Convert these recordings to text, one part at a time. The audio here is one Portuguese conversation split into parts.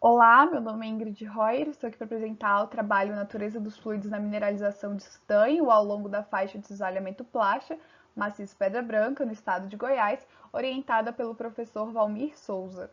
Olá, meu nome é Ingrid Royer, estou aqui para apresentar o trabalho Natureza dos Fluidos na Mineralização de Estanho ao longo da faixa de desalhamento Plácia, maciço Pedra Branca, no estado de Goiás, orientada pelo professor Valmir Souza.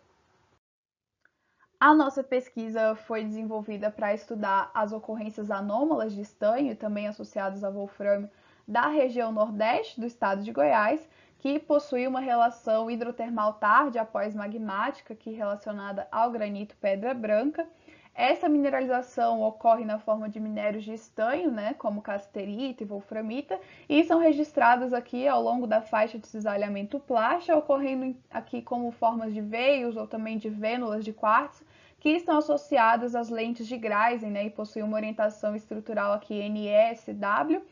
A nossa pesquisa foi desenvolvida para estudar as ocorrências anômalas de estanho e também associadas a wolframio da região nordeste do estado de Goiás, que possui uma relação hidrotermal tardia após magmática, que relacionada ao granito Pedra Branca. Essa mineralização ocorre na forma de minérios de estanho, como casterita e wolframita, e são registradas aqui ao longo da faixa de cisalhamento Plácia, ocorrendo aqui como formas de veios ou também de vênulas de quartzo, que estão associadas às lentes de Greisen, e possuem uma orientação estrutural aqui NSW,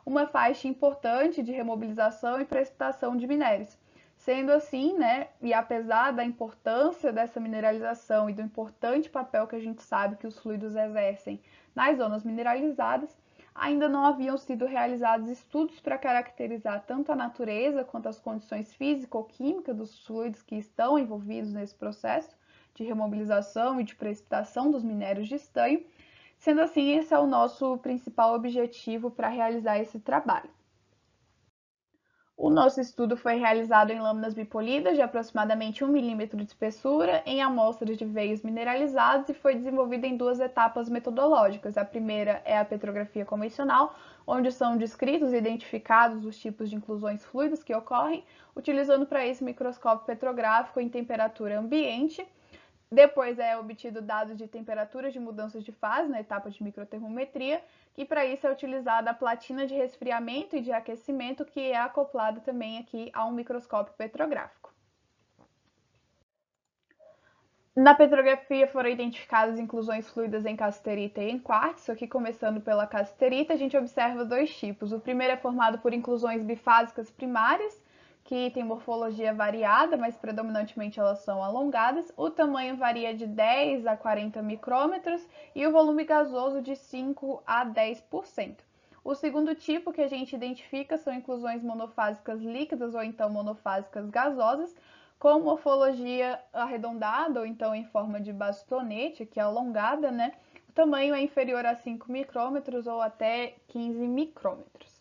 uma faixa importante de remobilização e precipitação de minérios. Sendo assim, e apesar da importância dessa mineralização e do importante papel que a gente sabe que os fluidos exercem nas zonas mineralizadas, ainda não haviam sido realizados estudos para caracterizar tanto a natureza quanto as condições físico-químicas dos fluidos que estão envolvidos nesse processo de remobilização e de precipitação dos minérios de estanho. Sendo assim, esse é o nosso principal objetivo para realizar esse trabalho. O nosso estudo foi realizado em lâminas bipolidas de aproximadamente 1 milímetro de espessura, em amostras de veios mineralizados, e foi desenvolvido em duas etapas metodológicas. A primeira é a petrografia convencional, onde são descritos e identificados os tipos de inclusões fluidas que ocorrem, utilizando para isso microscópio petrográfico em temperatura ambiente. Depois é obtido dados de temperaturas de mudanças de fase na etapa de microtermometria, e para isso é utilizada a platina de resfriamento e de aquecimento, que é acoplada também aqui a um microscópio petrográfico. Na petrografia foram identificadas inclusões fluidas em casterita e em quartzo. Aqui, começando pela casterita, a gente observa dois tipos. O primeiro é formado por inclusões bifásicas primárias, que tem morfologia variada, mas predominantemente elas são alongadas. O tamanho varia de 10 a 40 micrômetros e o volume gasoso de 5 a 10%. O segundo tipo que a gente identifica são inclusões monofásicas líquidas ou então monofásicas gasosas, com morfologia arredondada ou então em forma de bastonete, que é alongada, O tamanho é inferior a 5 micrômetros ou até 15 micrômetros.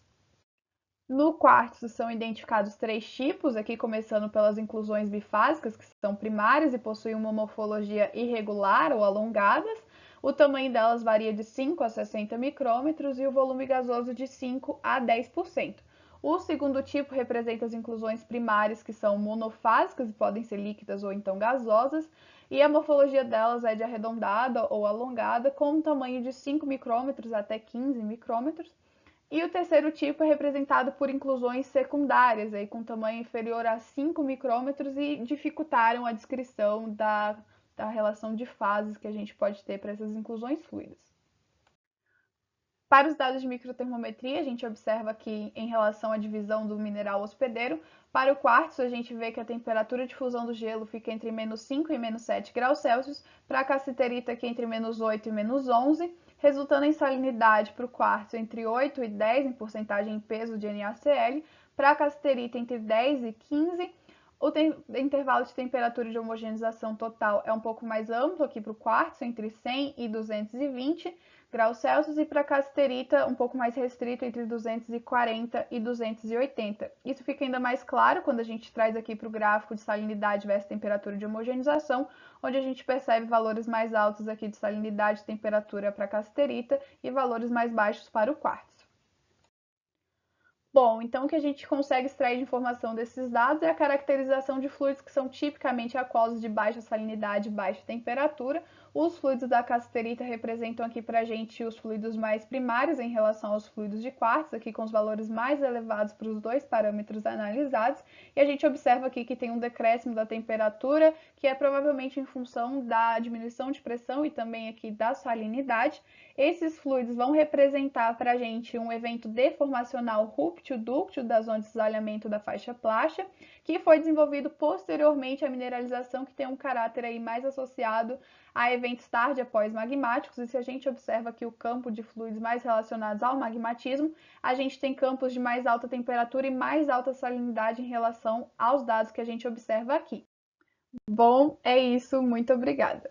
No quartzo são identificados três tipos, aqui começando pelas inclusões bifásicas, que são primárias e possuem uma morfologia irregular ou alongadas. O tamanho delas varia de 5 a 60 micrômetros e o volume gasoso de 5 a 10%. O segundo tipo representa as inclusões primárias, que são monofásicas e podem ser líquidas ou então gasosas, e a morfologia delas é de arredondada ou alongada, com um tamanho de 5 micrômetros até 15 micrômetros. E o terceiro tipo é representado por inclusões secundárias, com tamanho inferior a 5 micrômetros, e dificultaram a descrição da relação de fases que a gente pode ter para essas inclusões fluidas. Para os dados de microtermometria, a gente observa que, em relação à divisão do mineral hospedeiro, para o quartzo a gente vê que a temperatura de fusão do gelo fica entre menos 5 e menos 7 graus Celsius, para a cassiterita aqui entre menos 8 e menos 11, resultando em salinidade para o quartzo entre 8 e 10 em porcentagem em peso de NaCl, para a cassiterita entre 10 e 15. O intervalo de temperatura de homogeneização total é um pouco mais amplo aqui para o quartzo, entre 100 e 220 graus Celsius, e para a cassiterita um pouco mais restrito, entre 240 e 280. Isso fica ainda mais claro quando a gente traz aqui para o gráfico de salinidade versus temperatura de homogeneização, onde a gente percebe valores mais altos aqui de salinidade e temperatura para a cassiterita e valores mais baixos para o quartzo. Bom, então o que a gente consegue extrair de informação desses dados é a caracterização de fluidos que são tipicamente aquosos de baixa salinidade e baixa temperatura. Os fluidos da cassiterita representam aqui para a gente os fluidos mais primários em relação aos fluidos de quartzo, aqui com os valores mais elevados para os dois parâmetros analisados. E a gente observa aqui que tem um decréscimo da temperatura, que é provavelmente em função da diminuição de pressão e também aqui da salinidade. Esses fluidos vão representar para a gente um evento deformacional rúptil-dúctil da zona de cisalhamento da faixa Plácia, que foi desenvolvido posteriormente à mineralização, que tem um caráter aí mais associado a eventos tardia pós-magmáticos. E se a gente observa aqui o campo de fluidos mais relacionados ao magmatismo, a gente tem campos de mais alta temperatura e mais alta salinidade em relação aos dados que a gente observa aqui. Bom, é isso, muito obrigada.